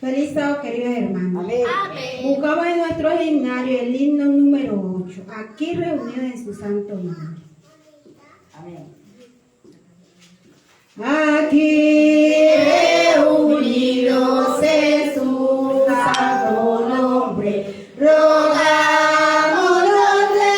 Feliz sábado, queridos hermanos. Amén. Buscamos en nuestro himnario el himno número 8, aquí reunido en su santo nombre. Amén. Aquí reunidos en su santo nombre, rogámonos de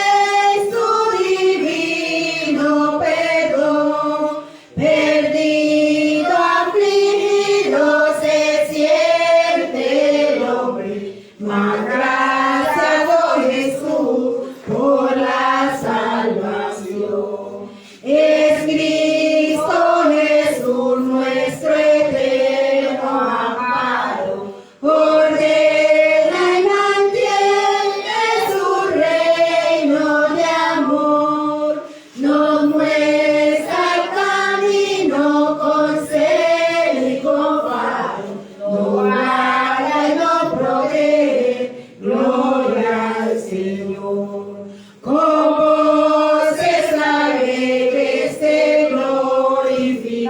su divino perdón. Perdido, afligido se siente el hombre, mas gracias doy Jesús por la salvación. Es Cristo Jesús nuestro eterno amparo, ordena y mantiene su reino de amor, nos muestra el camino con celo y con faro, nos guarda y nos protege, gloria al Señor. Con voces alegres te glorificamos,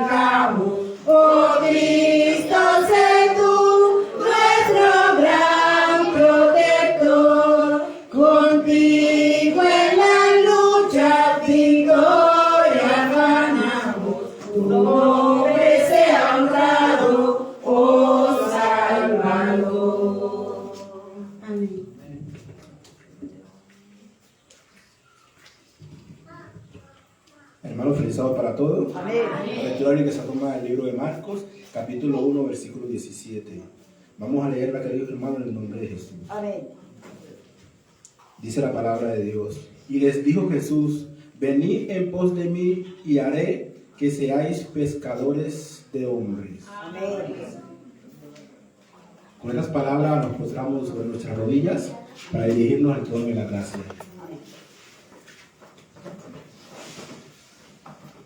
oh Cristo, sé tú nuestro gran protector. Contigo en la lucha victoria ganamos, tu nombre sea honrado, oh Salvador. Amén. Hermanos, feliz sábado para todos. Amén. La lectura bíblica se toma del libro de Marcos, capítulo 1, versículo 17. Vamos a leerla, queridos hermanos, en el nombre de Jesús. Amén. Dice la palabra de Dios. Y les dijo Jesús: venid en pos de mí y haré que seáis pescadores de hombres. Amén. Con estas palabras nos postramos sobre nuestras rodillas para dirigirnos al trono de la gracia.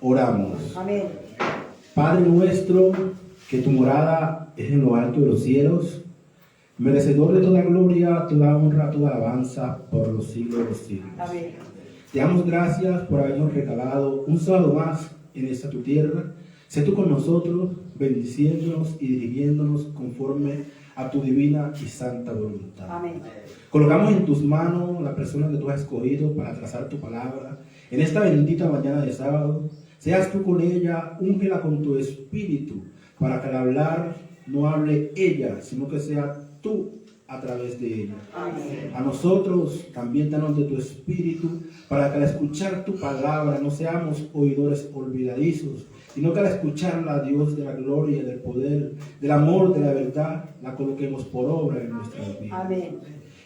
Oramos. Amén. Padre nuestro, que tu morada es en lo alto de los cielos, merecedor de toda gloria, toda honra, toda alabanza por los siglos de los siglos. Amén. Te damos gracias por habernos regalado un sábado más en esta tu tierra. Sé tú con nosotros, bendiciéndonos y dirigiéndonos conforme a tu divina y santa voluntad. Amén. Colocamos en tus manos la persona que tú has escogido para trazar tu palabra en esta bendita mañana de sábado. Seas tú con ella, úngela con tu espíritu, para que al hablar no hable ella, sino que sea tú a través de ella. Amén. A nosotros también danos de tu espíritu, para que al escuchar tu palabra no seamos oidores olvidadizos, sino que al escucharla, Dios de la gloria, del poder, del amor, de la verdad, la coloquemos por obra en nuestras vidas. Amén.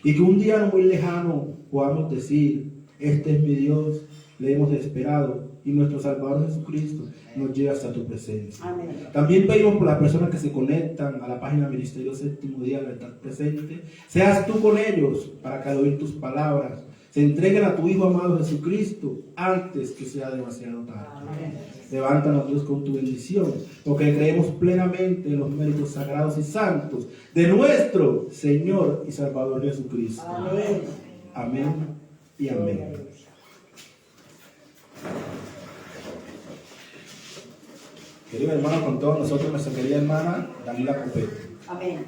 Y que un día no muy lejano podamos decir: este es mi Dios, le hemos esperado, y nuestro Salvador Jesucristo nos lleva hasta tu presencia. Amén. También pedimos por las personas que se conectan a la página Ministerio Séptimo Día de estar presente. Seas tú con ellos, para que al oír tus palabras se entreguen a tu Hijo amado Jesucristo antes que sea demasiado tarde. Amén. Levántanos, Dios, con tu bendición, porque creemos plenamente en los méritos sagrados y santos de nuestro Señor y Salvador Jesucristo. Amén. Amén y amén. Queridos hermanos, con todos nosotros, nuestra querida hermana Daniela Copete. Amén.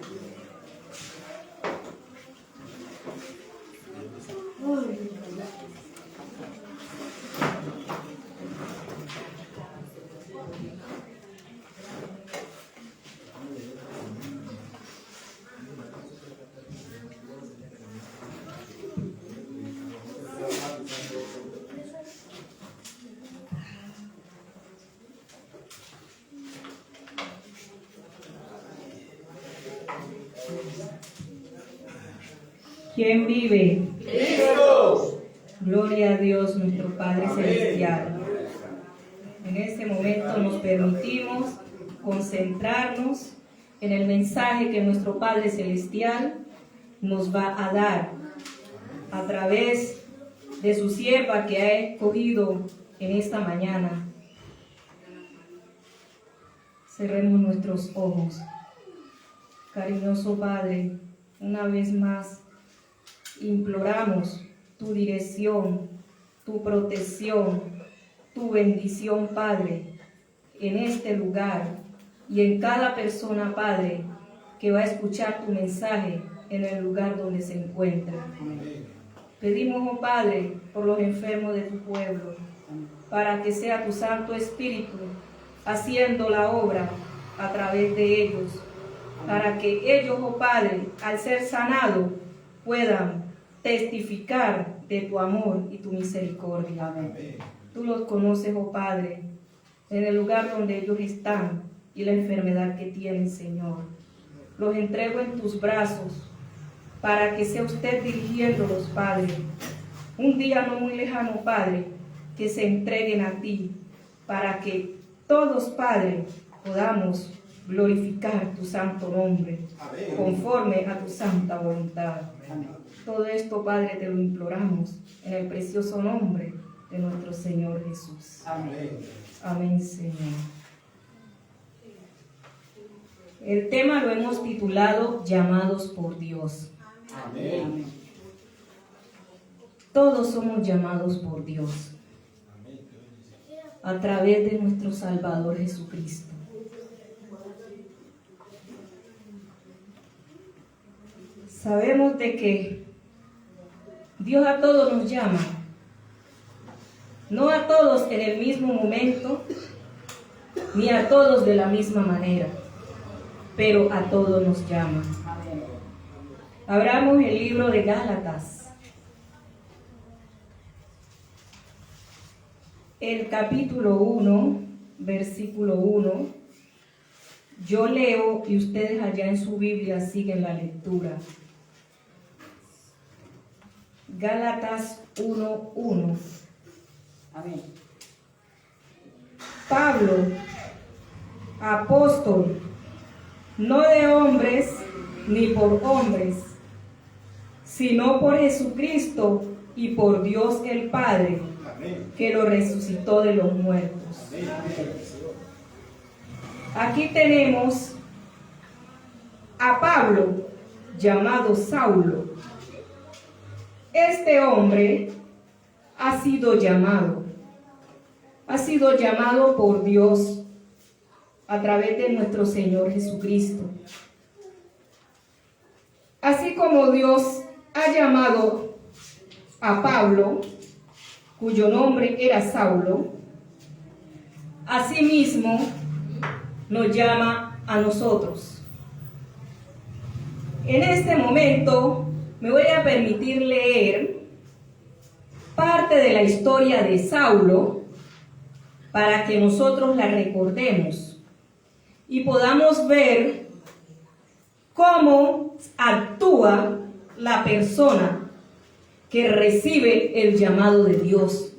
¿Quién vive? ¡Cristo! Gloria a Dios, nuestro Padre Amén. Celestial. En este momento nos permitimos concentrarnos en el mensaje que nuestro Padre Celestial nos va a dar a través de su sierva que ha escogido en esta mañana. Cerremos nuestros ojos. Cariñoso Padre, una vez más imploramos tu dirección, tu protección, tu bendición, Padre, en este lugar y en cada persona, Padre, que va a escuchar tu mensaje en el lugar donde se encuentre. Pedimos, oh Padre, por los enfermos de tu pueblo, para que sea tu Santo Espíritu haciendo la obra a través de ellos, para que ellos, oh Padre, al ser sanados, puedan testificar de tu amor y tu misericordia. Tú los conoces, oh Padre, en el lugar donde ellos están y la enfermedad que tienen, Señor. Los entrego en tus brazos para que sea usted dirigiéndolos, Padre. Un día no muy lejano, Padre, que se entreguen a ti, para que todos, Padre, podamos glorificar tu santo nombre, conforme a tu santa voluntad. Todo esto, Padre, te lo imploramos en el precioso nombre de nuestro Señor Jesús. Amén, Señor. El tema lo hemos titulado Llamados por Dios. Amén. Todos somos llamados por Dios a través de nuestro Salvador Jesucristo. Sabemos de que Dios a todos nos llama, no a todos en el mismo momento, ni a todos de la misma manera, pero a todos nos llama. Abramos el libro de Gálatas, el capítulo 1, versículo 1. Yo leo y ustedes allá en su Biblia siguen la lectura. Gálatas 1:1. Amén. Pablo, apóstol, no de hombres ni por hombres, sino por Jesucristo y por Dios el Padre, que lo resucitó de los muertos. Aquí tenemos a Pablo, llamado Saulo. Este hombre ha sido llamado por Dios a través de nuestro Señor Jesucristo. Así como Dios ha llamado a Pablo, cuyo nombre era Saulo, asimismo nos llama a nosotros. En este momento me voy a permitir leer parte de la historia de Saulo para que nosotros la recordemos y podamos ver cómo actúa la persona que recibe el llamado de Dios.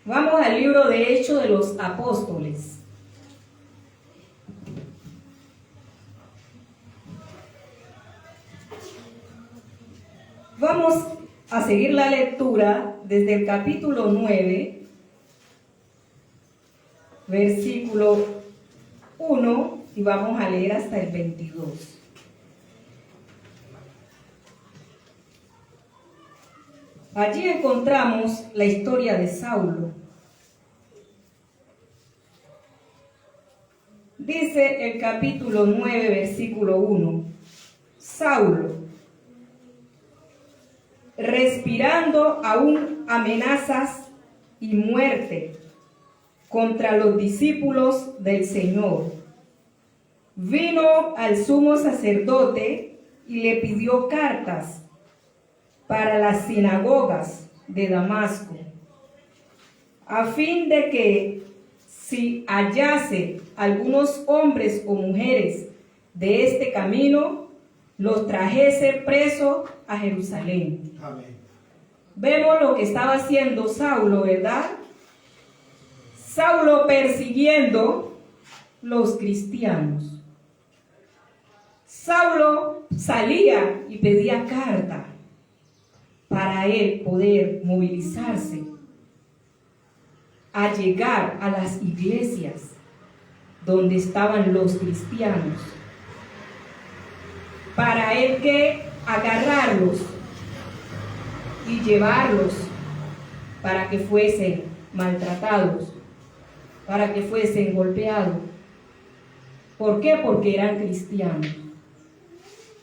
Vamos al libro de Hechos de los Apóstoles. Vamos a seguir la lectura desde el capítulo 9, versículo 1, y vamos a leer hasta el 22. Allí encontramos la historia de Saulo. Dice el capítulo 9, versículo 1, Saulo, respirando aún amenazas y muerte contra los discípulos del Señor, vino al sumo sacerdote y le pidió cartas para las sinagogas de Damasco, a fin de que si hallase algunos hombres o mujeres de este camino, los trajese preso a Jerusalén. Amén. Vemos lo que estaba haciendo Saulo, ¿verdad? Saulo persiguiendo los cristianos. Saulo salía y pedía carta para él poder movilizarse a llegar a las iglesias donde estaban los cristianos, para él que agarrarlos y llevarlos para que fuesen maltratados, para que fuesen golpeados. ¿Por qué? Porque eran cristianos.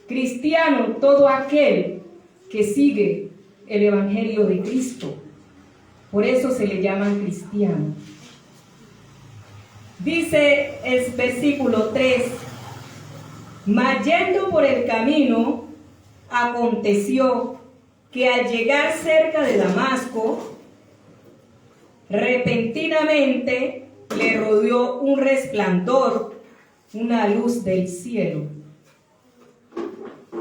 Cristiano todo aquel que sigue el Evangelio de Cristo. Por eso se le llaman cristianos. Dice el versículo 3, mas yendo por el camino, aconteció que al llegar cerca de Damasco, repentinamente le rodeó un resplandor, una luz del cielo.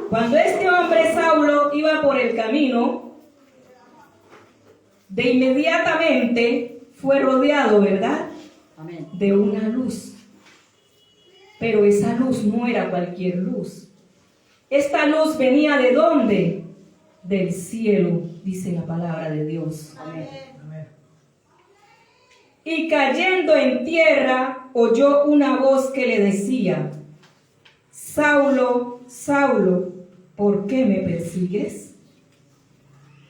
Cuando este hombre Saulo iba por el camino, de inmediatamente fue rodeado, ¿verdad? Amén. De una luz. Pero esa luz no era cualquier luz. Esta luz venía ¿de dónde? Del cielo, dice la palabra de Dios. Amén. Y cayendo en tierra, oyó una voz que le decía: Saulo, Saulo, ¿por qué me persigues?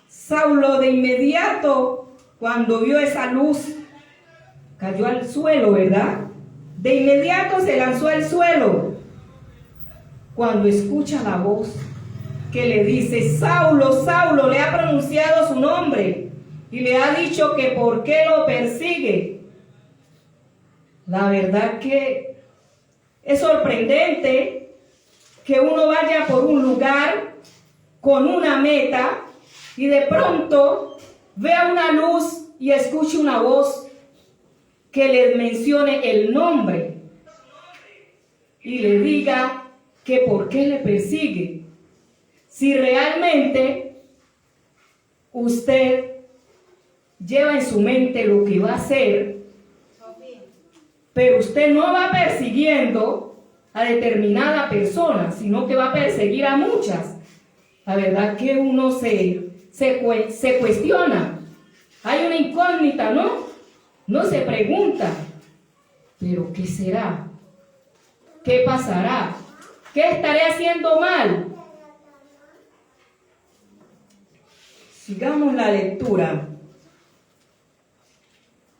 Saulo de inmediato, cuando vio esa luz, cayó al suelo, ¿verdad? De inmediato se lanzó al suelo. Cuando escucha la voz que le dice: Saulo, Saulo, le ha pronunciado su nombre y le ha dicho que por qué lo persigue. La verdad que es sorprendente que uno vaya por un lugar con una meta y de pronto vea una luz y escuche una voz que le mencione el nombre y le diga que por qué le persigue. Si realmente usted lleva en su mente lo que va a hacer, pero usted no va persiguiendo a determinada persona, sino que va a perseguir a muchas. La verdad que uno se cuestiona. Hay una incógnita, ¿no? No se pregunta, ¿pero qué será? ¿Qué pasará? ¿Qué estaré haciendo mal? Sigamos la lectura.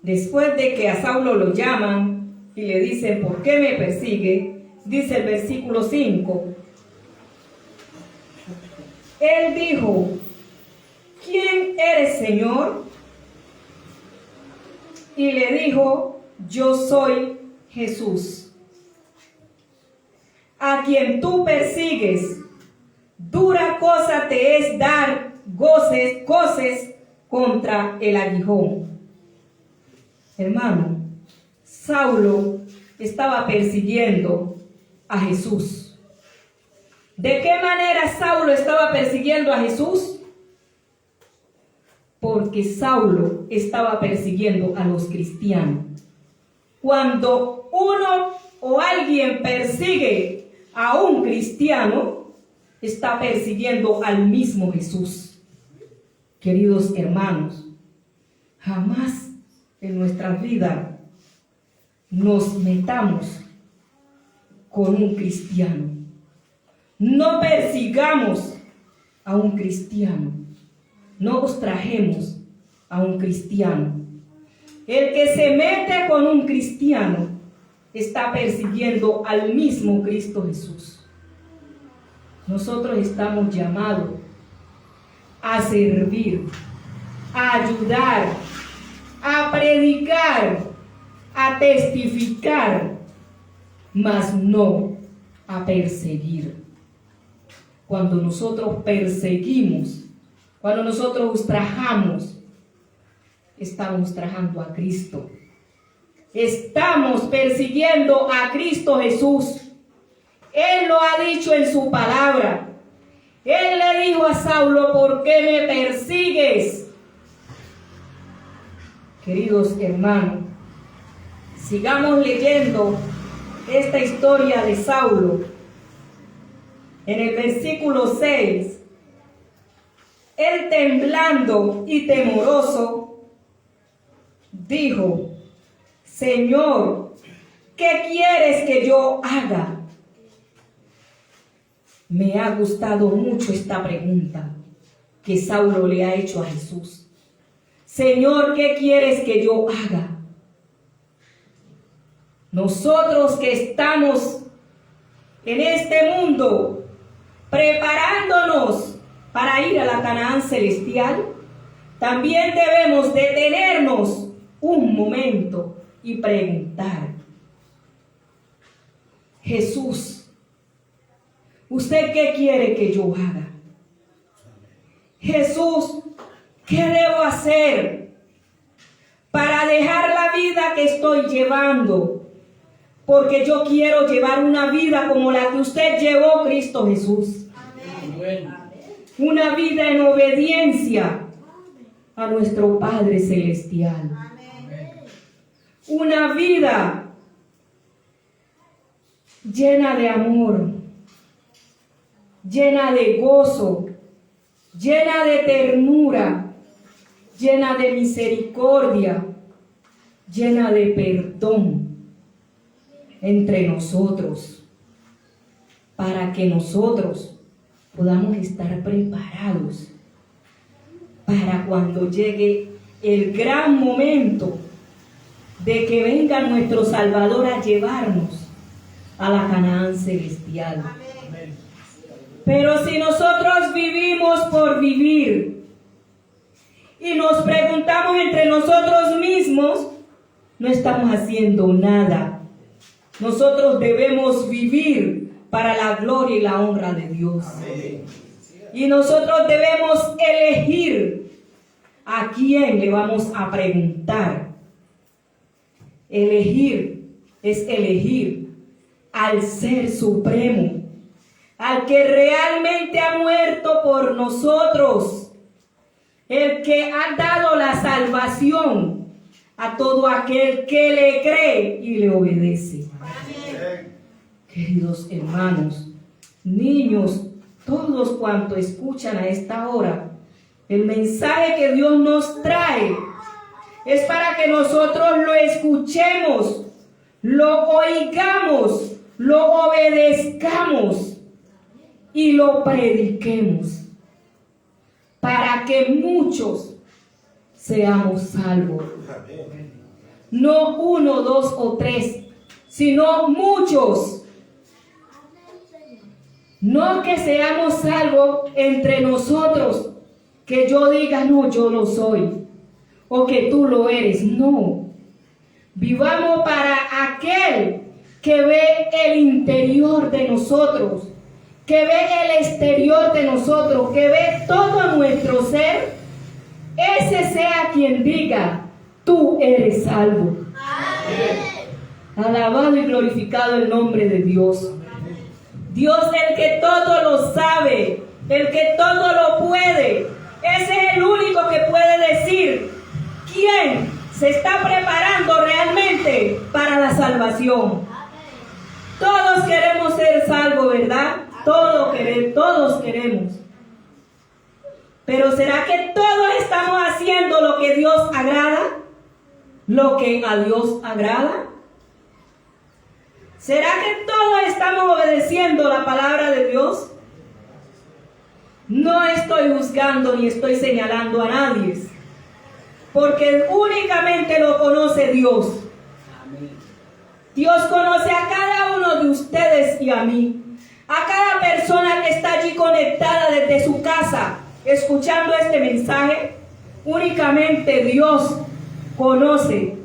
Después de que a Saulo lo llaman y le dicen: ¿por qué me persigue? Dice el versículo 5. Él dijo: ¿quién eres, Señor? Y le dijo: yo soy Jesús, a quien tú persigues. Dura cosa te es dar coces contra el aguijón. Hermano, Saulo estaba persiguiendo a Jesús. ¿De qué manera Saulo estaba persiguiendo a Jesús? Porque Saulo estaba persiguiendo a los cristianos. Cuando uno o alguien persigue a un cristiano, está persiguiendo al mismo Jesús. Queridos hermanos, jamás en nuestra vida nos metamos con un cristiano. No persigamos a un cristiano. No ultrajemos a un cristiano. El que se mete con un cristiano está persiguiendo al mismo Cristo Jesús. Nosotros estamos llamados a servir, a ayudar, a predicar, a testificar, mas no a perseguir. Cuando nosotros perseguimos, cuando nosotros ultrajamos, estamos ultrajando a Cristo. Estamos persiguiendo a Cristo Jesús. Él lo ha dicho en su palabra. Él le dijo a Saulo: ¿por qué me persigues? Queridos hermanos, sigamos leyendo esta historia de Saulo. En el versículo 6, él temblando y temoroso, dijo: Señor, ¿qué quieres que yo haga? Me ha gustado mucho esta pregunta que Saulo le ha hecho a Jesús. Señor, ¿qué quieres que yo haga? nosotros que estamos en este mundo preparándonos para ir a la Canaán celestial, también debemos detenernos un momento y preguntar: Jesús, ¿usted qué quiere que yo haga? Jesús, ¿qué debo hacer para dejar la vida que estoy llevando? Porque yo quiero llevar una vida como la que usted llevó, Cristo Jesús. Amén. Una vida en obediencia a nuestro Padre Celestial. Amén. Una vida llena de amor, llena de gozo, llena de ternura, llena de misericordia, llena de perdón entre nosotros, para que nosotros podamos estar preparados para cuando llegue el gran momento de que venga nuestro Salvador a llevarnos a la Canaán celestial. Amén. Pero si nosotros vivimos por vivir y nos preguntamos entre nosotros mismos, no estamos haciendo nada. Nosotros debemos vivir para la gloria y la honra de Dios. Amén. Y nosotros debemos elegir a quién le vamos a preguntar. Elegir es elegir al Ser Supremo, al que realmente ha muerto por nosotros, el que ha dado la salvación a todo aquel que le cree y le obedece. Amén. Queridos hermanos, niños, todos cuantos escuchan a esta hora, el mensaje que Dios nos trae es para que nosotros lo escuchemos, lo oigamos, lo obedezcamos y lo prediquemos, para que muchos seamos salvos. No uno, dos o tres, sino muchos. No que seamos salvos entre nosotros, que yo diga, no, yo lo soy, o que tú lo eres. No. Vivamos para aquel que ve el interior de nosotros, que ve el exterior de nosotros, que ve todo nuestro ser. Ese sea quien diga, tú eres salvo. Amén. Alabado y glorificado el nombre de Dios. Dios, el que todo lo sabe, el que todo lo puede, ese es el único que puede decir quién se está preparando realmente para la salvación. Todos queremos ser salvos, ¿verdad? Todos queremos. Pero ¿será que todos estamos haciendo lo que Dios agrada? ¿Lo que a Dios agrada? ¿Será que todos estamos obedeciendo la palabra de Dios? No estoy juzgando ni estoy señalando a nadie, porque únicamente lo conoce Dios. Dios conoce a cada uno de ustedes y a mí, a cada persona que está allí conectada desde su casa, escuchando este mensaje. Únicamente Dios conoce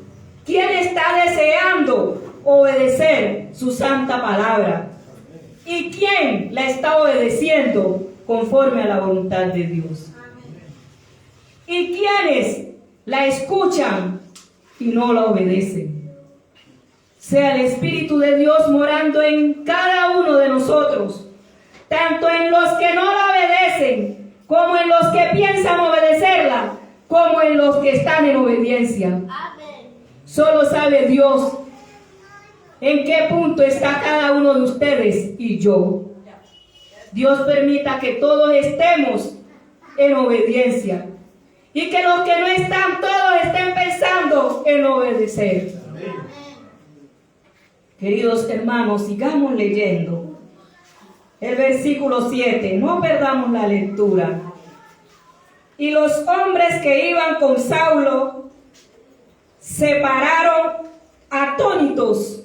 quién está deseando obedecer su santa palabra y quién la está obedeciendo conforme a la voluntad de Dios. Y quienes la escuchan y no la obedecen. Sea el Espíritu de Dios morando en cada uno de nosotros, tanto en los que no la obedecen, como en los que piensan obedecerla, como en los que están en obediencia. Amén. Solo sabe Dios en qué punto está cada uno de ustedes y yo. Dios permita que todos estemos en obediencia y que los que no están, todos estén pensando en obedecer. Amén. Queridos hermanos, sigamos leyendo el versículo 7. No perdamos la lectura. Y los hombres que iban con Saulo se pararon atónitos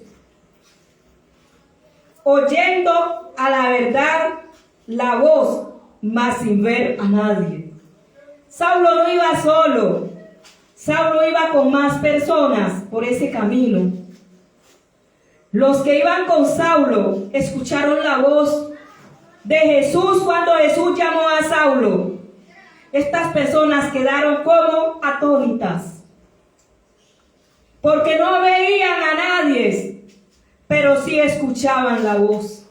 oyendo a la verdad la voz, mas sin ver a nadie. Saulo no iba solo, Saulo iba con más personas por ese camino. Los que iban con Saulo escucharon la voz de Jesús cuando Jesús llamó a Saulo. Estas personas quedaron como atónitas, porque no veían a nadie, pero sí escuchaban la voz.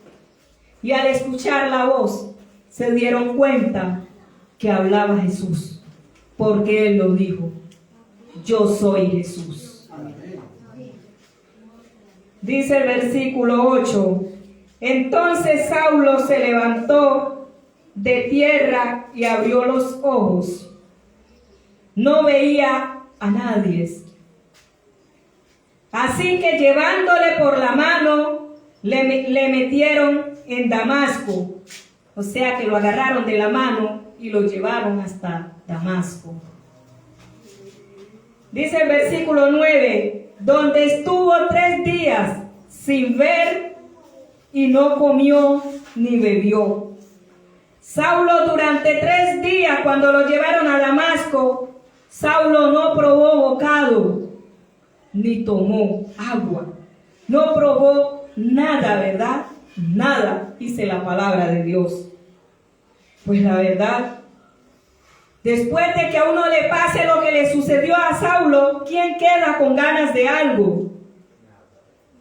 Y al escuchar la voz, se dieron cuenta que hablaba Jesús, porque Él lo dijo: yo soy Jesús. Dice el versículo 8: entonces Saulo se levantó de tierra y abrió los ojos. No veía a nadie. Así que llevándole por la mano, le metieron en Damasco. O sea que lo agarraron de la mano y lo llevaron hasta Damasco. Dice el versículo 9, donde estuvo 3 días sin ver y no comió ni bebió. Saulo durante 3 días, cuando lo llevaron a Damasco, Saulo no probó bocado, ni tomó agua. No probó nada, ¿verdad? Nada, dice la palabra de Dios. Pues la verdad, después de que a uno le pase lo que le sucedió a Saulo, ¿quién queda con ganas de algo?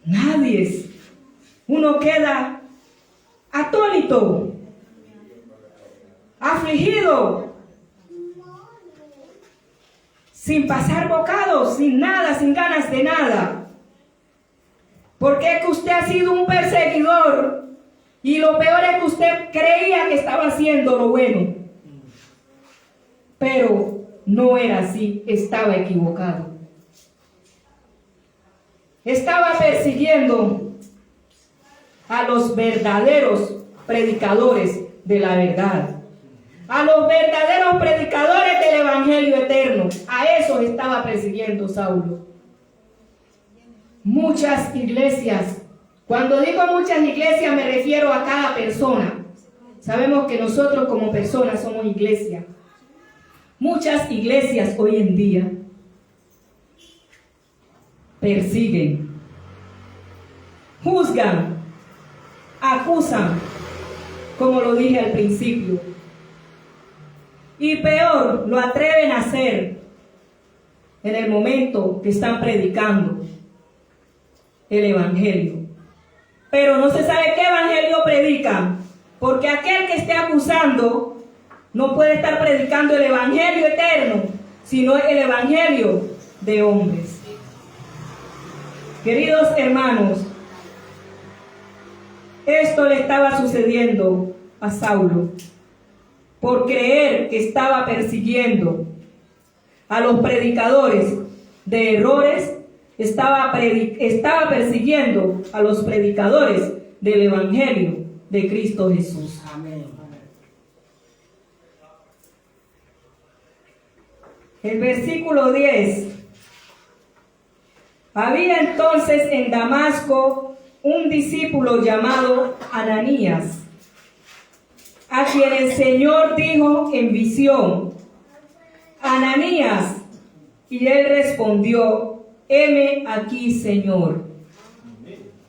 Nadie. Uno queda atónito, afligido, sin pasar bocado, sin nada, sin ganas de nada. Porque es que usted ha sido un perseguidor y lo peor es que usted creía que estaba haciendo lo bueno. Pero no era así, estaba equivocado. Estaba persiguiendo a los verdaderos predicadores de la verdad, a los verdaderos predicadores del evangelio eterno. A esos estaba persiguiendo Saulo. Muchas iglesias, cuando digo muchas iglesias me refiero a cada persona. Sabemos que nosotros como personas somos iglesia. Muchas iglesias hoy en día persiguen, juzgan, acusan, como lo dije al principio, y peor, lo atreven a hacer en el momento que están predicando el evangelio. Pero no se sabe qué evangelio predican, porque aquel que esté acusando no puede estar predicando el evangelio eterno, sino el evangelio de hombres. Queridos hermanos, esto le estaba sucediendo a Saulo por creer que estaba persiguiendo a los predicadores de errores, estaba persiguiendo a los predicadores del evangelio de Cristo Jesús. Amén. El versículo 10. Había entonces en Damasco un discípulo llamado Ananías, a quien el Señor dijo en visión: Ananías. Y él respondió: heme aquí, Señor.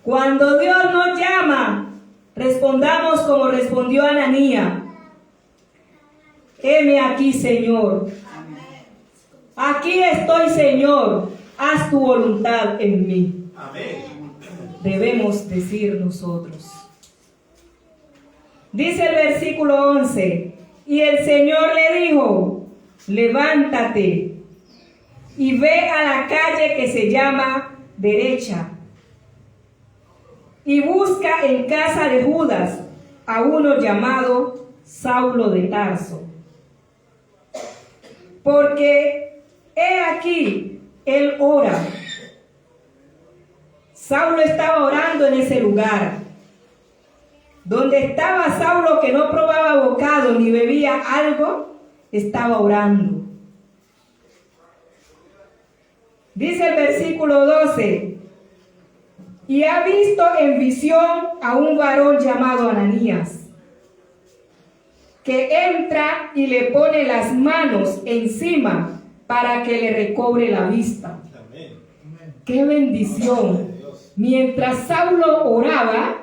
Cuando Dios nos llama, respondamos como respondió Ananías: heme aquí, Señor. Aquí estoy, Señor, haz tu voluntad en mí. Amén. Debemos decir nosotros. Dice el versículo 11: y el Señor le dijo: levántate y ve a la calle que se llama Derecha y busca en casa de Judas a uno llamado Saulo de Tarso, porque he aquí, él ora. Saulo estaba orando en ese lugar. Donde estaba Saulo, que no probaba bocado ni bebía algo, estaba orando. Dice el versículo 12: y ha visto en visión a un varón llamado Ananías, que entra y le pone las manos encima para que le recobre la vista. ¡Qué bendición! Mientras Saulo oraba,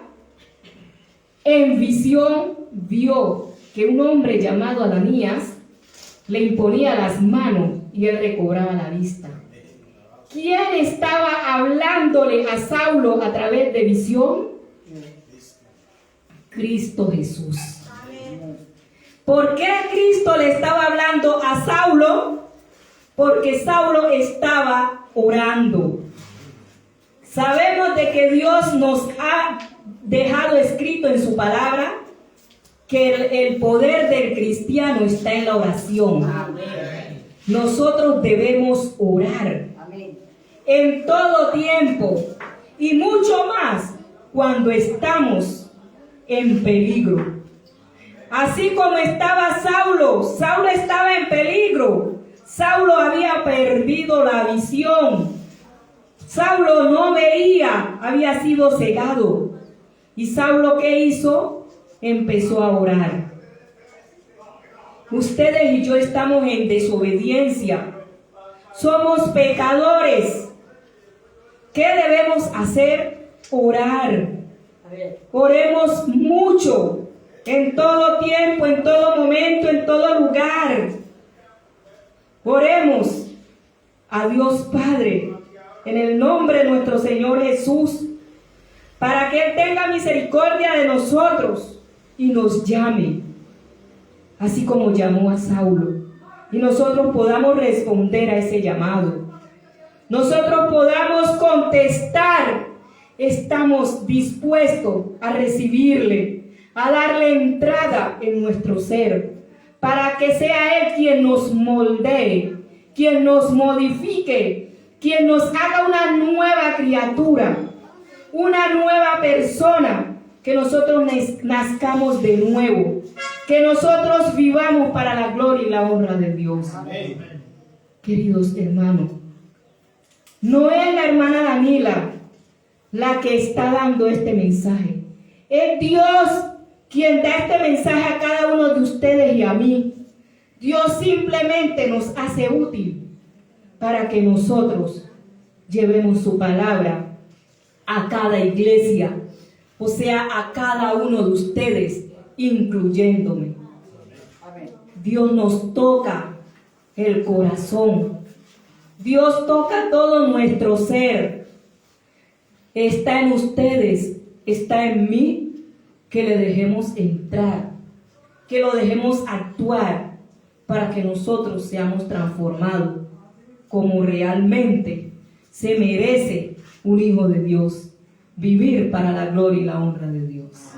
en visión vio que un hombre llamado Ananías le imponía las manos y él recobraba la vista. ¿Quién estaba hablándole a Saulo a través de visión? Cristo Jesús. ¿Por qué Cristo le estaba hablando a Saulo? Porque Saulo estaba orando. Sabemos de que Dios nos ha dejado escrito en su palabra que el poder del cristiano está en la oración. Nosotros debemos orar en todo tiempo y mucho más cuando estamos en peligro. Así como estaba Saulo, Saulo estaba en peligro. Saulo había perdido la visión. Saulo no veía, había sido cegado. ¿Y Saulo qué hizo? Empezó a orar. Ustedes y yo estamos en desobediencia. Somos pecadores. ¿Qué debemos hacer? Orar. Oremos mucho, en todo tiempo, en todo momento, en todo lugar. Oremos a Dios Padre, en el nombre de nuestro Señor Jesús, para que Él tenga misericordia de nosotros y nos llame, así como llamó a Saulo, y nosotros podamos responder a ese llamado. Nosotros podamos contestar, estamos dispuestos a recibirle, a darle entrada en nuestro ser, para que sea Él quien nos moldee, quien nos modifique, quien nos haga una nueva criatura, una nueva persona, que nosotros nazcamos de nuevo, que nosotros vivamos para la gloria y la honra de Dios. Amén. Queridos hermanos, no es la hermana Danila la que está dando este mensaje, es Dios quien da este mensaje a cada uno de ustedes y a mí. Dios simplemente nos hace útil para que nosotros llevemos su palabra a cada iglesia, o sea, a cada uno de ustedes, incluyéndome. Dios nos toca el corazón. Dios toca todo nuestro ser. Está en ustedes, está en mí, que le dejemos entrar, que lo dejemos actuar para que nosotros seamos transformados como realmente se merece un hijo de Dios, vivir para la gloria y la honra de Dios.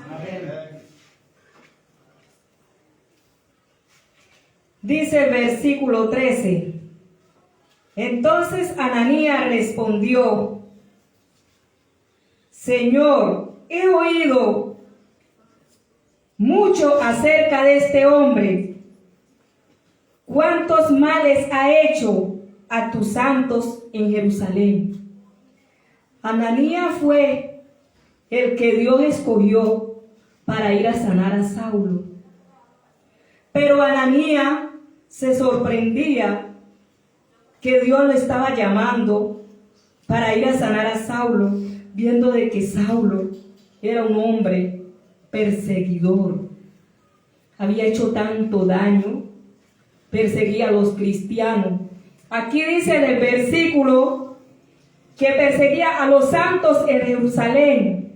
Dice el versículo 13: entonces Ananías respondió: Señor, he oído mucho acerca de este hombre, cuántos males ha hecho a tus santos en Jerusalén. Ananías fue el que Dios escogió para ir a sanar a Saulo. Pero Ananías se sorprendía que Dios lo estaba llamando para ir a sanar a Saulo, viendo de que Saulo era un hombre perseguidor. Había hecho tanto daño, perseguía a los cristianos. Aquí dice en el versículo que perseguía a los santos en Jerusalén.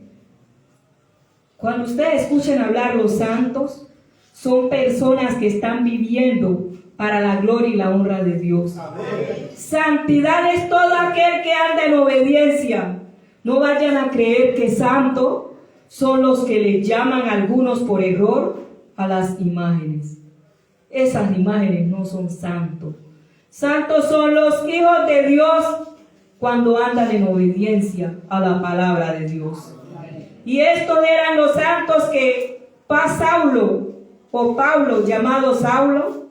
Cuando ustedes escuchen hablar los santos, son personas que están viviendo para la gloria y la honra de Dios. Amén. Santidad es todo aquel que anda en obediencia. No vayan a creer que santos son los que le llaman a algunos por error a las imágenes. Esas imágenes no son santos. Santos son los hijos de Dios cuando andan en obediencia a la palabra de Dios. Y estos eran los santos que Saulo, o Pablo, llamado Saulo,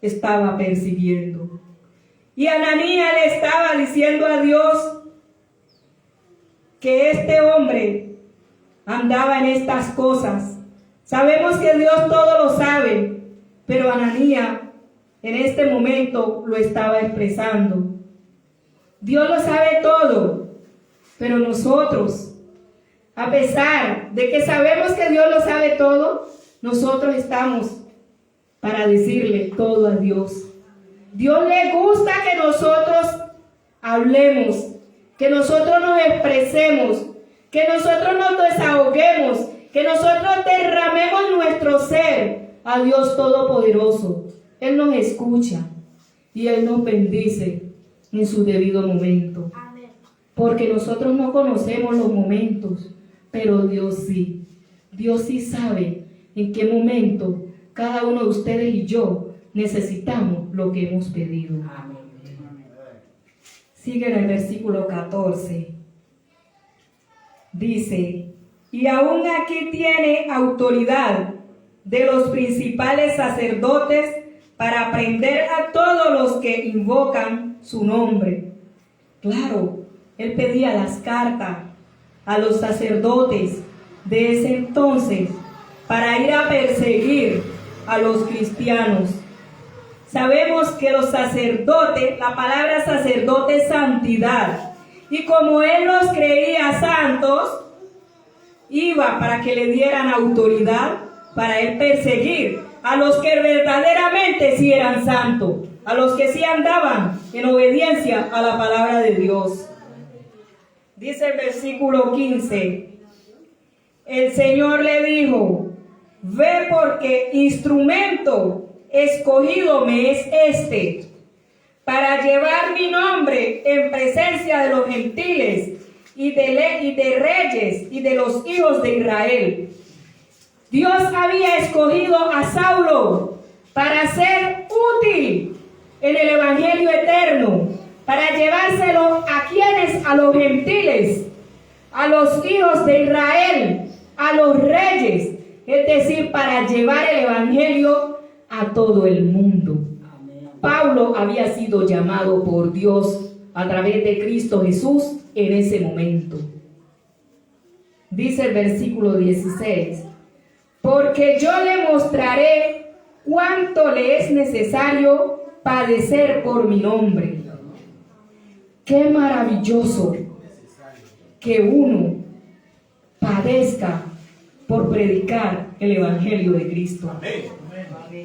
estaba persiguiendo. Y Ananías le estaba diciendo a Dios: que este hombre andaba en estas cosas. Sabemos que Dios todo lo sabe, pero Ananías en este momento lo estaba expresando. Dios lo sabe todo, pero nosotros, a pesar de que sabemos que Dios lo sabe todo, nosotros estamos para decirle todo a Dios. Dios le gusta que nosotros hablemos, que nosotros nos expresemos, que nosotros nos desahoguemos, que nosotros derramemos nuestro ser a Dios Todopoderoso. Él nos escucha y Él nos bendice en su debido momento. Porque nosotros no conocemos los momentos, pero Dios sí. Dios sí sabe en qué momento cada uno de ustedes y yo necesitamos lo que hemos pedido. Amén. Sigue en el versículo 14. Dice, y aún aquí tiene autoridad de los principales sacerdotes para prender a todos los que invocan su nombre. Claro, él pedía las cartas a los sacerdotes de ese entonces para ir a perseguir a los cristianos. Sabemos que los sacerdotes, la palabra sacerdote es santidad, y como él los creía santos, iba para que le dieran autoridad para él perseguir a los que verdaderamente sí eran santos, a los que sí andaban en obediencia a la palabra de Dios. Dice el versículo 15, el Señor le dijo, ve porque instrumento escogido me es este, para llevar mi nombre en presencia de los gentiles y de reyes y de los hijos de Israel. Dios había escogido a Saulo para ser útil en el evangelio eterno, para llevárselo a quienes, a los gentiles, a los hijos de Israel, a los reyes, es decir, para llevar el evangelio a todo el mundo. Pablo había sido llamado por Dios a través de Cristo Jesús en ese momento. Dice el versículo 16, porque yo le mostraré cuánto le es necesario padecer por mi nombre. Qué maravilloso que uno padezca por predicar el evangelio de Cristo.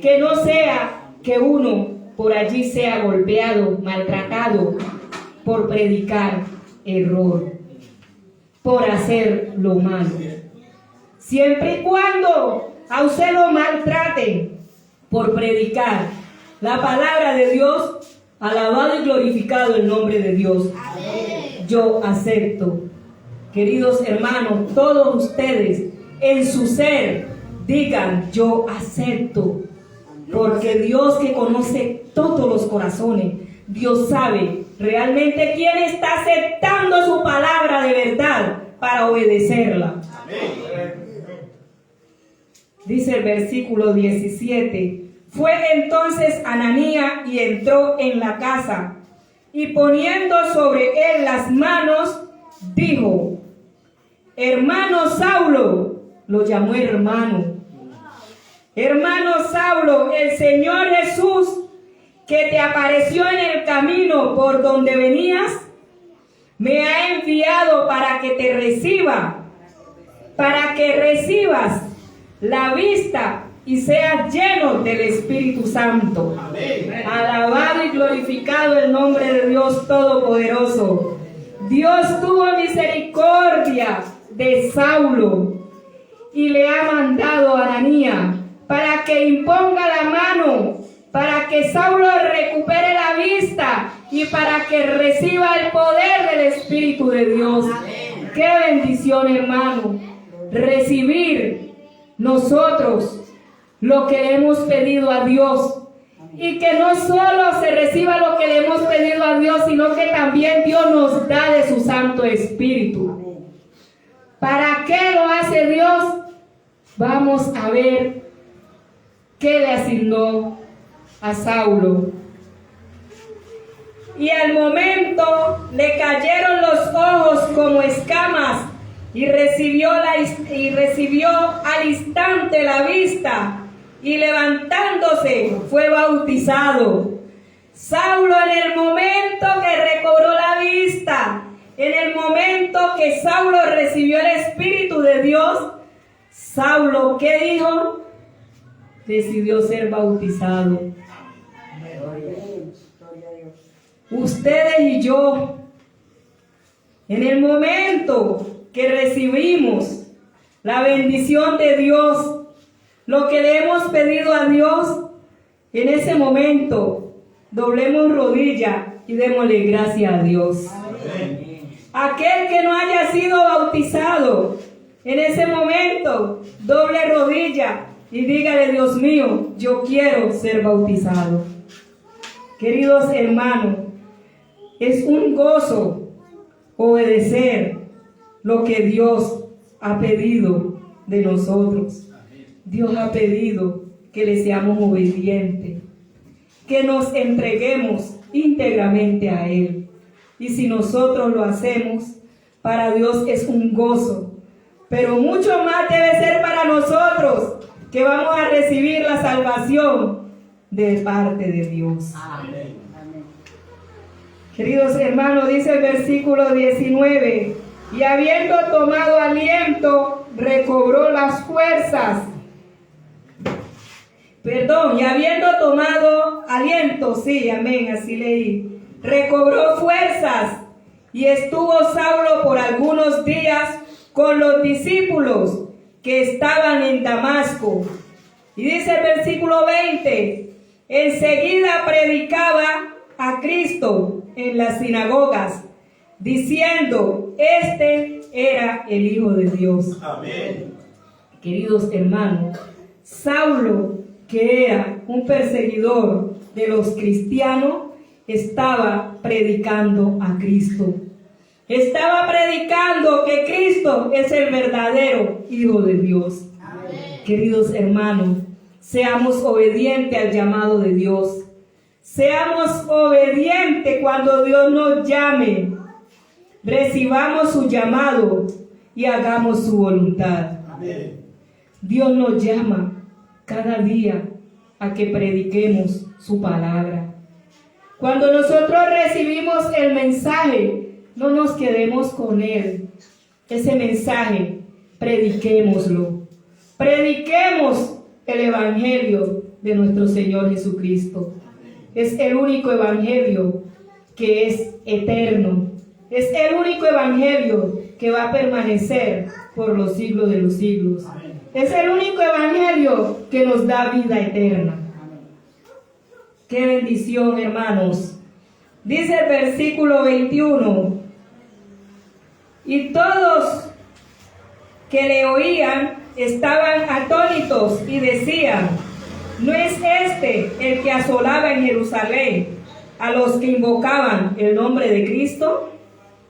Que no sea que uno por allí sea golpeado, maltratado por predicar error, por hacer lo malo. Siempre y cuando a usted lo maltraten por predicar la palabra de Dios, alabado y glorificado el nombre de Dios. Yo acepto. Queridos hermanos, todos ustedes en su ser digan, yo acepto. Porque Dios, que conoce todos los corazones, Dios sabe realmente quién está aceptando su palabra de verdad para obedecerla. Dice el versículo 17, fue entonces Ananías y entró en la casa, y poniendo sobre él las manos, dijo, hermano Saulo, lo llamó hermano, hermano Saulo, el Señor Jesús, que te apareció en el camino por donde venías, me ha enviado para que te reciba, para que recibas la vista y seas lleno del Espíritu Santo. Amén. Alabado y glorificado el nombre de Dios Todopoderoso. Dios tuvo misericordia de Saulo y le ha mandado a Ananías para que imponga la mano, para que Saulo recupere la vista y para que reciba el poder del Espíritu de Dios. Amén. Qué bendición, hermano, recibir nosotros lo que le hemos pedido a Dios, y que no solo se reciba lo que le hemos pedido a Dios, sino que también Dios nos da de su Santo Espíritu. ¿Para qué lo hace Dios? Vamos a ver qué le asignó a Saulo. y al momento le cayeron los ojos como escamas y recibió al instante la vista y levantándose fue bautizado. Saulo, en el momento que recobró la vista, en el momento que Saulo recibió el Espíritu de Dios, Saulo, ¿qué dijo? Decidió ser bautizado. Ustedes y yo, en el momento que recibimos la bendición de Dios, lo que le hemos pedido a Dios, en ese momento doblemos rodilla y démosle gracias a Dios. Amén. Aquel que no haya sido bautizado, en ese momento doble rodilla y dígale: Dios mío, yo quiero ser bautizado. Queridos hermanos, es un gozo obedecer lo que Dios ha pedido de nosotros. Dios ha pedido que le seamos obedientes, que nos entreguemos íntegramente a Él. Y si nosotros lo hacemos, para Dios es un gozo. Pero mucho más debe ser para nosotros, que vamos a recibir la salvación de parte de Dios. Amén. Queridos hermanos, dice el versículo 19, y habiendo tomado aliento, recobró las fuerzas. Y habiendo tomado aliento, sí, amén, así leí, recobró fuerzas, y estuvo Saulo por algunos días con los discípulos que estaban en Damasco. Y dice el versículo 20, enseguida predicaba a Cristo en las sinagogas, diciendo: este era el Hijo de Dios. Amén. Queridos hermanos, Saulo, que era un perseguidor de los cristianos, estaba predicando a Cristo. Estaba predicando que Cristo es el verdadero Hijo de Dios. Amén. Queridos hermanos, seamos obedientes al llamado de Dios. Seamos obedientes cuando Dios nos llame. Recibamos su llamado y hagamos su voluntad. Amén. Dios nos llama cada día a que prediquemos su palabra. Cuando nosotros recibimos el mensaje, no nos quedemos con él. Ese mensaje, prediquémoslo. Prediquemos el evangelio de nuestro Señor Jesucristo. Es el único evangelio que es eterno. Es el único evangelio que va a permanecer por los siglos de los siglos. Es el único evangelio que nos da vida eterna. Qué bendición, hermanos. Dice el versículo 21. Y todos que le oían estaban atónitos y decían: ¿no es este el que asolaba en Jerusalén a los que invocaban el nombre de Cristo?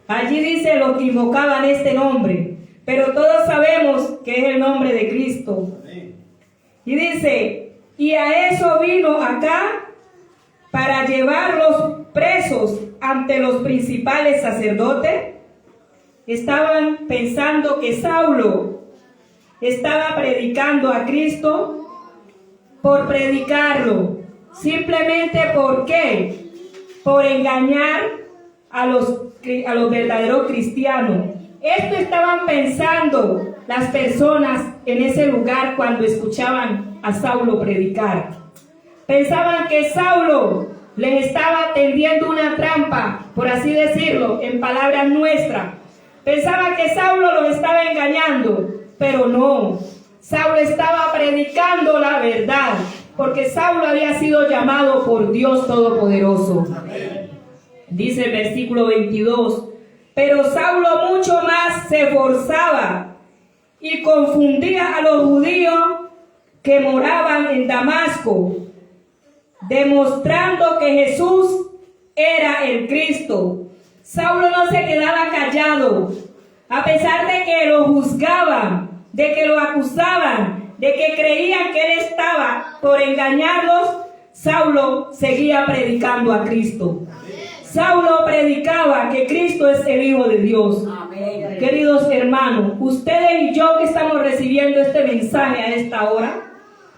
Allí dice los que invocaban este nombre, pero todos sabemos que es el nombre de Cristo. Y dice: y a eso vino acá, para llevarlos presos ante los principales sacerdotes. Estaban pensando que Saulo estaba predicando a Cristo por predicarlo. Simplemente, ¿por qué? Por engañar a los verdaderos cristianos. Esto estaban pensando las personas en ese lugar cuando escuchaban a Saulo predicar. Pensaban que Saulo les estaba tendiendo una trampa, por así decirlo, en palabras nuestras. Pensaban que Saulo los estaba engañando, pero no. Saulo estaba predicando la verdad, porque Saulo había sido llamado por Dios Todopoderoso. Amén. Dice el versículo 22, pero Saulo mucho más se esforzaba y confundía a los judíos que moraban en Damasco, demostrando que Jesús era el Cristo. Saulo no se quedaba callado, a pesar de que lo juzgaban, de que lo acusaban, de que creían que él estaba por engañarlos. Saulo seguía predicando a Cristo. Saulo predicaba que Cristo es el Hijo de Dios. Amén. Queridos hermanos, ustedes y yo que estamos recibiendo este mensaje a esta hora,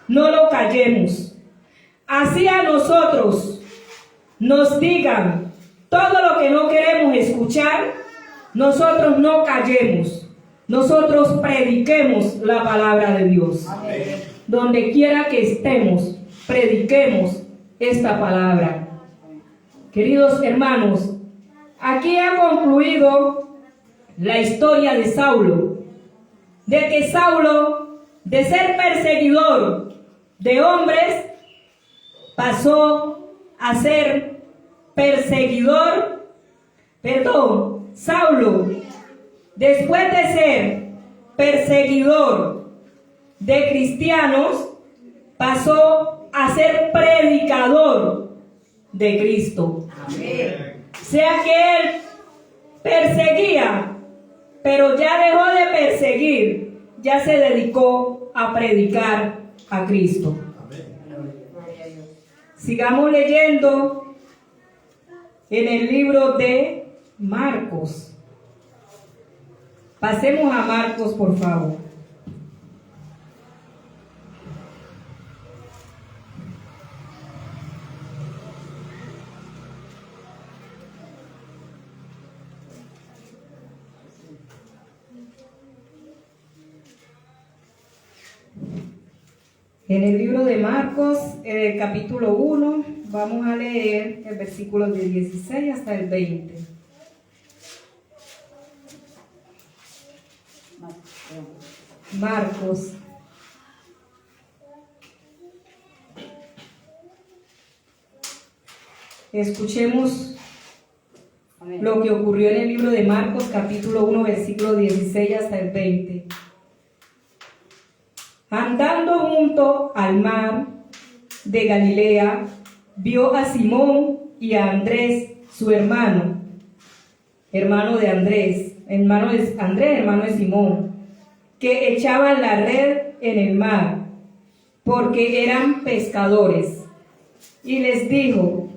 no lo callemos. Así a nosotros nos digan todo lo que no queremos escuchar, nosotros no callemos. Nosotros prediquemos la palabra de Dios. Amén. Donde quiera que estemos, prediquemos esta palabra. Queridos hermanos, aquí ha concluido la historia de Saulo, de que Saulo, de ser perseguidor de hombres, pasó a ser Saulo, después de ser perseguidor de cristianos, pasó a ser predicador de Cristo. Amén. O sea que él perseguía, pero ya dejó de perseguir, ya se dedicó a predicar a Cristo. Sigamos leyendo en el libro de Marcos. Pasemos a Marcos, por favor. En el libro de Marcos, capítulo 1, vamos a leer el versículo de 16 hasta el 20. Marcos. Escuchemos lo que ocurrió en el libro de Marcos, capítulo 1, versículo 16 hasta el 20. Andando junto al mar de Galilea, vio a Simón y a Andrés, su hermano de Simón, que echaban la red en el mar, porque eran pescadores. Y les dijo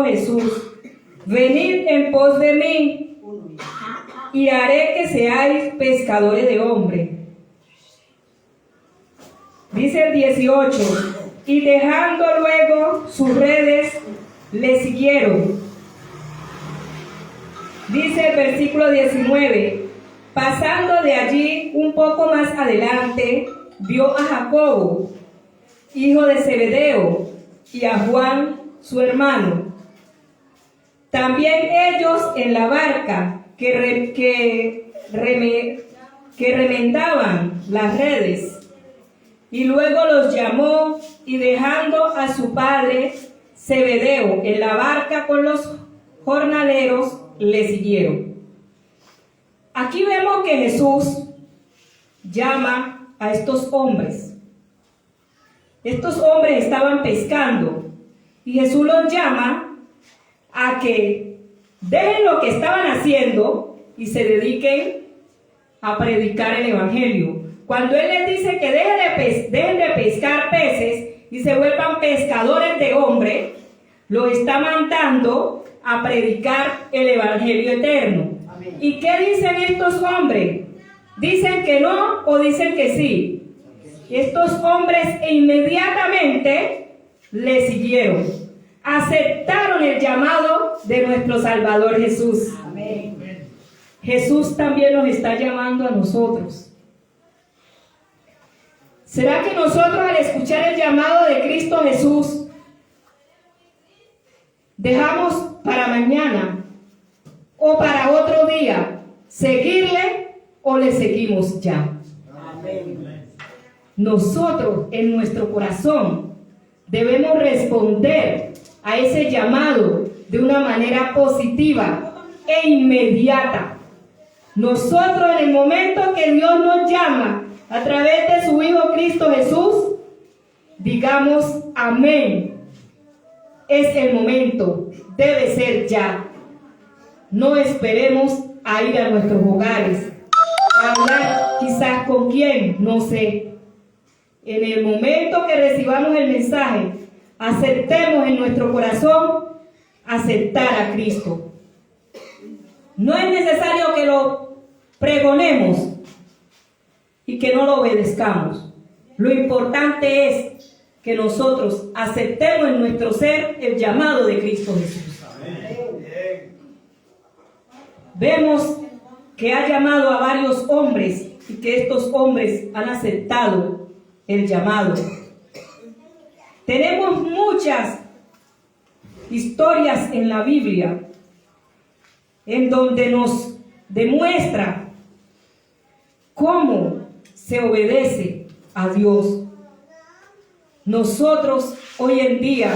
Jesús: venid en pos de mí, y haré que seáis pescadores de hombres. Dice el 18, y dejando luego sus redes, le siguieron. Dice el versículo 19, pasando de allí un poco más adelante, vio a Jacobo, hijo de Zebedeo, y a Juan, su hermano. También ellos en la barca que remendaban las redes. Y luego los llamó, y dejando a su padre Zebedeo en la barca con los jornaleros, le siguieron. Aquí vemos que Jesús llama a estos hombres. Estos hombres estaban pescando, y Jesús los llama a que dejen lo que estaban haciendo y se dediquen a predicar el evangelio. Cuando Él les dice que dejen de pescar peces y se vuelvan pescadores de hombres, lo está mandando a predicar el evangelio eterno. Amén. ¿Y qué dicen estos hombres? ¿Dicen que no o dicen que sí? Estos hombres inmediatamente le siguieron. Aceptaron el llamado de nuestro Salvador Jesús. Amén. Jesús también nos está llamando a nosotros. ¿Será que nosotros, al escuchar el llamado de Cristo Jesús, dejamos para mañana o para otro día seguirle, o le seguimos ya? Amén. Nosotros en nuestro corazón debemos responder a ese llamado de una manera positiva e inmediata. Nosotros, en el momento que Dios nos llama a través de su Hijo Cristo Jesús, digamos amén. Es el momento, debe ser ya. No esperemos a ir a nuestros hogares, a hablar quizás con quién, no sé. En el momento que recibamos el mensaje, aceptemos en nuestro corazón aceptar a Cristo. No es necesario que lo pregonemos y que no lo obedezcamos. Lo importante es que nosotros aceptemos en nuestro ser el llamado de Cristo Jesús. Vemos que ha llamado a varios hombres y que estos hombres han aceptado el llamado. Tenemos muchas historias en la Biblia en donde nos demuestra cómo se obedece a Dios. Nosotros hoy en día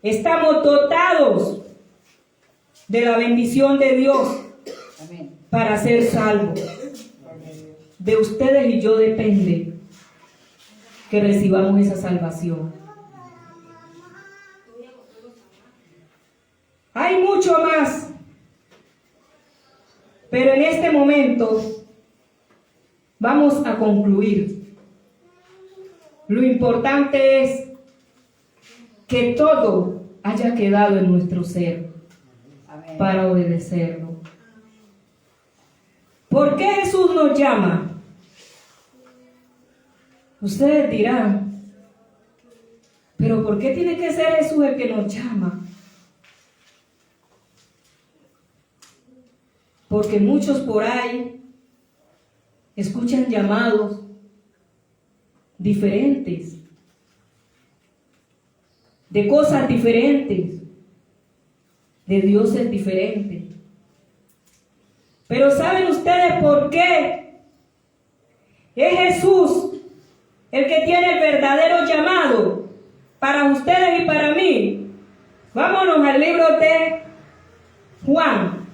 estamos dotados de la bendición de Dios para ser salvos. De ustedes y yo depende que recibamos esa salvación. Hay mucho más, pero en este momento vamos a concluir. Lo importante es que todo haya quedado en nuestro ser para obedecerlo. ¿Por qué Jesús nos llama? Ustedes dirán, pero ¿por qué tiene que ser Jesús el que nos llama? Porque muchos por ahí escuchan llamados diferentes, de cosas diferentes, de dioses diferentes. Pero ¿saben ustedes por qué? Es Jesús el que tiene el verdadero llamado para ustedes y para mí. Vámonos al libro de Juan.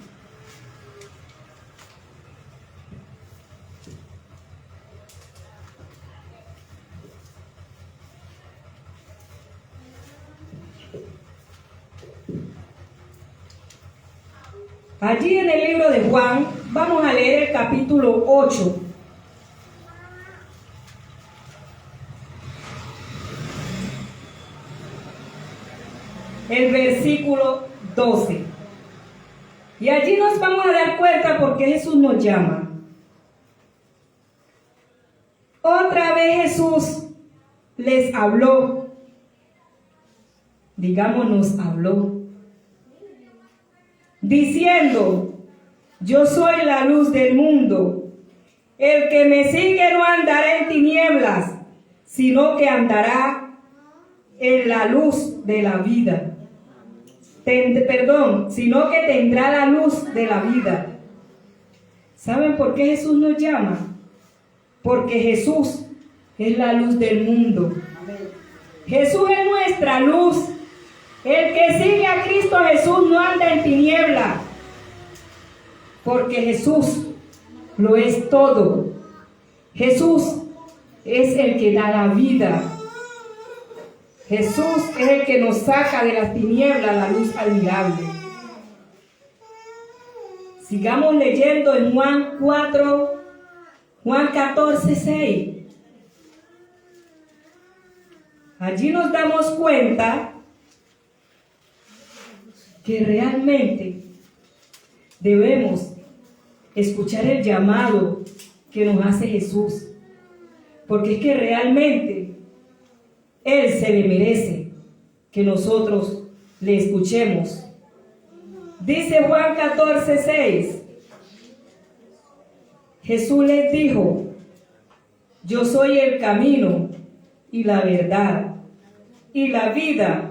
Allí en el libro de Juan vamos a leer el capítulo 8. El versículo 12. Y allí nos vamos a dar cuenta por qué Jesús nos llama. Otra vez Jesús les habló. Digamos, nos habló. Diciendo, yo soy la luz del mundo. El que me sigue no andará en tinieblas, sino que andará en la luz de la vida. Sino que tendrá la luz de la vida. ¿Saben por qué Jesús nos llama? Porque Jesús es la luz del mundo. Jesús es nuestra luz. El que sigue a Cristo Jesús no anda en tiniebla, porque Jesús lo es todo. Jesús es el que da la vida. Jesús es el que nos saca de las tinieblas la luz admirable. Sigamos leyendo en Juan 14, 6. Allí nos damos cuenta que realmente debemos escuchar el llamado que nos hace Jesús, porque es que realmente Él se le merece que nosotros le escuchemos. Dice Juan 14, 6. Jesús les dijo, yo soy el camino y la verdad y la vida.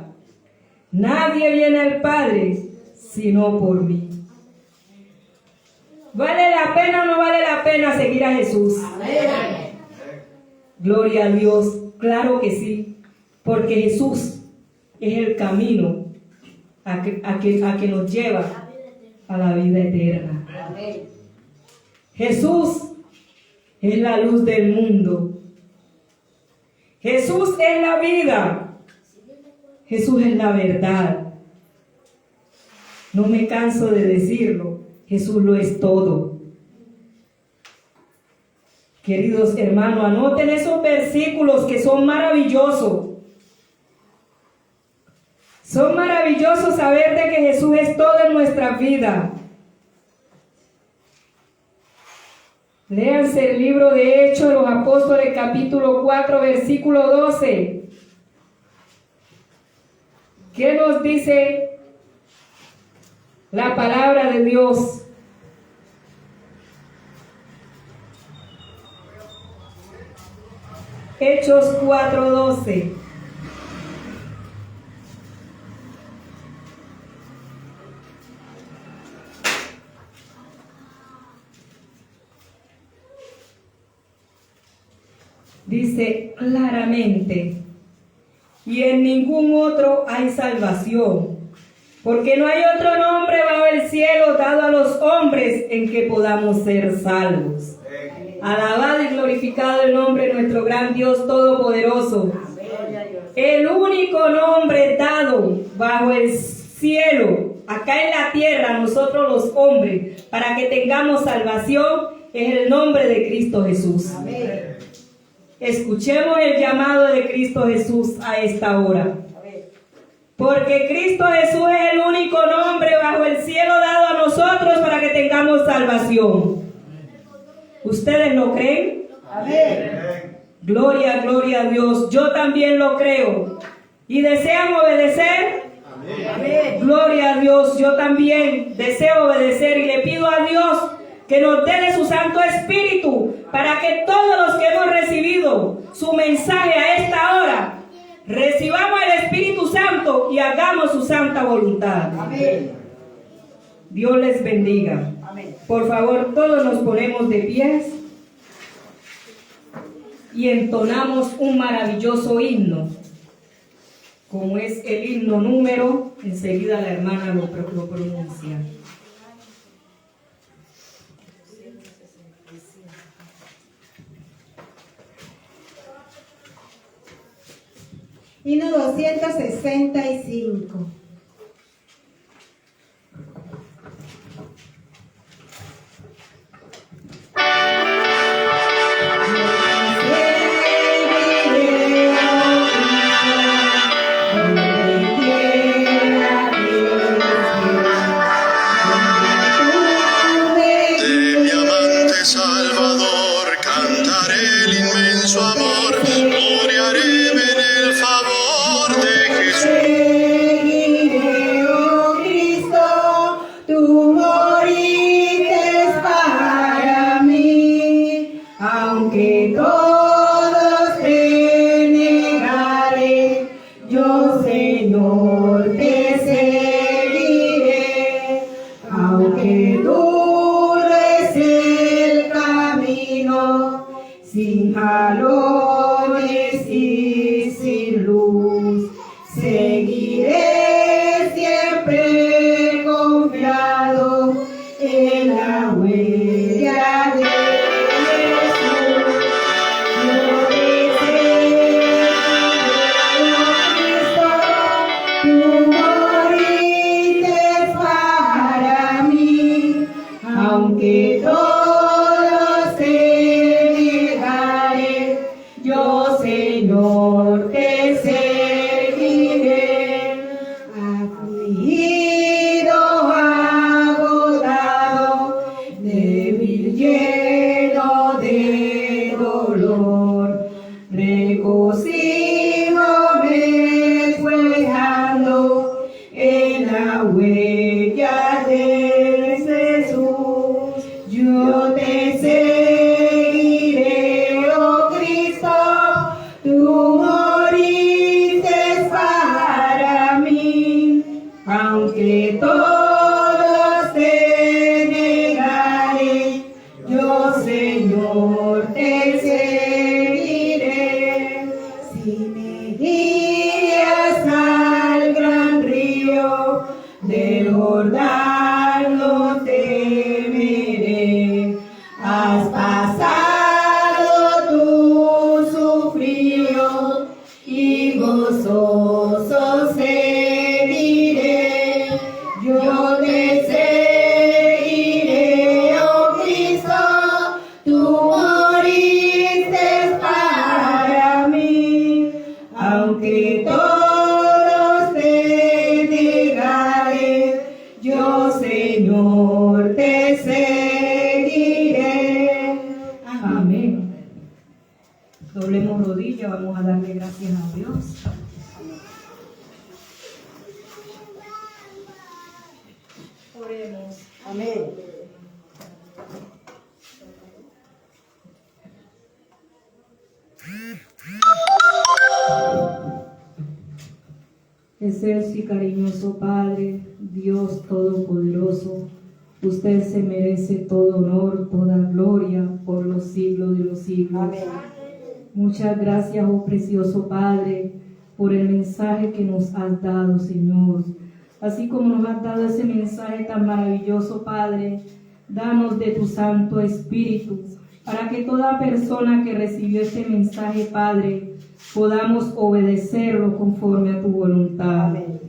Nadie viene al Padre sino por mí. ¿Vale la pena o no vale la pena seguir a Jesús? Amén. Gloria a Dios. Claro que sí. Porque Jesús es el camino a que nos lleva a la vida eterna. Amén. Jesús es la luz del mundo. Jesús es la vida. Jesús es la verdad. No me canso de decirlo. Jesús lo es todo. Queridos hermanos, anoten esos versículos que son maravillosos. Son maravillosos saber de que Jesús es todo en nuestra vida. Léanse el libro de Hechos de los Apóstoles, capítulo 4, versículo 12. ¿Qué nos dice la palabra de Dios? Hechos 4:12. Dice claramente: y en ningún otro hay salvación, porque no hay otro nombre bajo el cielo dado a los hombres en que podamos ser salvos. Alabado y glorificado el nombre de nuestro gran Dios Todopoderoso. El único nombre dado bajo el cielo, acá en la tierra, nosotros los hombres, para que tengamos salvación, es el nombre de Cristo Jesús. Amén. Escuchemos el llamado de Cristo Jesús a esta hora. Porque Cristo Jesús es el único nombre bajo el cielo dado a nosotros para que tengamos salvación. ¿Ustedes lo creen? Amén. Gloria, gloria a Dios. Yo también lo creo. ¿Y desean obedecer? Amén. Gloria a Dios. Yo también deseo obedecer y le pido a Dios que nos dé de su Santo Espíritu para que todos los que hemos recibido su mensaje a esta hora recibamos el Espíritu Santo y hagamos su santa voluntad. Amén. Dios les bendiga. Amén. Por favor, todos nos ponemos de pies y entonamos un maravilloso himno, como es el himno número, enseguida la hermana lo pronuncia. Himno 265. Sin jalones y sin luz, seguiré siempre confiado en la huella de Jesús. Yo deseo, Cristo, tú moriste para mí, aunque todos te negaré, yo, Señor, te seguiré. Afligido, agotado, débil, lleno de dolor, regocijo me fue dejando en la huella de Jesús. Yo te seguiré, oh Cristo, tú moriste para mí, aunque todos te negaré, yo, Señor, te seguiré. Si me guías al gran río del Jordán, no temeré. Has pasado tu sufrido y gozoso seguiré. Yo te seguiré, oh Cristo, tú moriste para mí, aunque todos te Doblemos rodilla, vamos a darle gracias a Dios. Oremos. Amén. Excelso y cariñoso Padre, Dios Todopoderoso, usted se merece todo honor, toda gloria por los siglos de los siglos. Amén. Muchas gracias, oh precioso Padre, por el mensaje que nos has dado, Señor. Así como nos has dado ese mensaje tan maravilloso, Padre, danos de tu Santo Espíritu, para que toda persona que recibió este mensaje, Padre, podamos obedecerlo conforme a tu voluntad. Amén.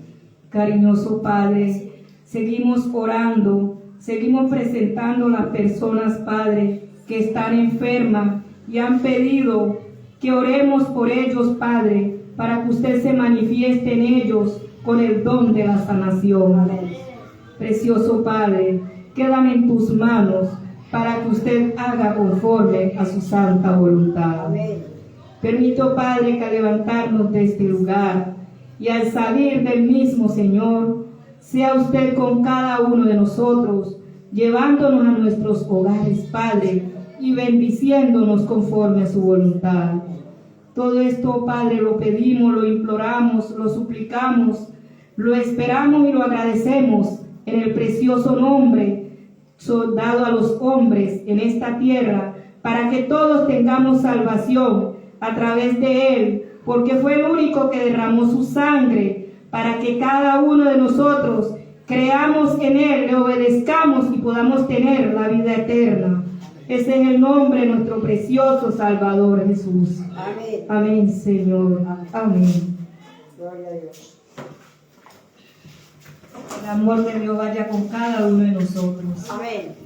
Cariñoso Padre, seguimos orando, seguimos presentando las personas, Padre, que están enfermas y han pedido que oremos por ellos, Padre, para que usted se manifieste en ellos con el don de la sanación. Amén. Precioso Padre, quédame en tus manos para que usted haga conforme a su santa voluntad. Amén. Permito, Padre, que al levantarnos de este lugar y al salir del mismo, Señor, sea usted con cada uno de nosotros, llevándonos a nuestros hogares, Padre, y bendiciéndonos conforme a su voluntad. Todo esto, Padre, lo pedimos, lo imploramos, lo suplicamos, lo esperamos y lo agradecemos en el precioso nombre dado a los hombres en esta tierra, para que todos tengamos salvación a través de Él, porque fue el único que derramó su sangre, para que cada uno de nosotros creamos en Él, le obedezcamos y podamos tener la vida eterna. Ese es el nombre de nuestro precioso Salvador Jesús. Amén. Amén, Señor. Amén. Gloria a Dios. El amor de Dios vaya con cada uno de nosotros. Amén.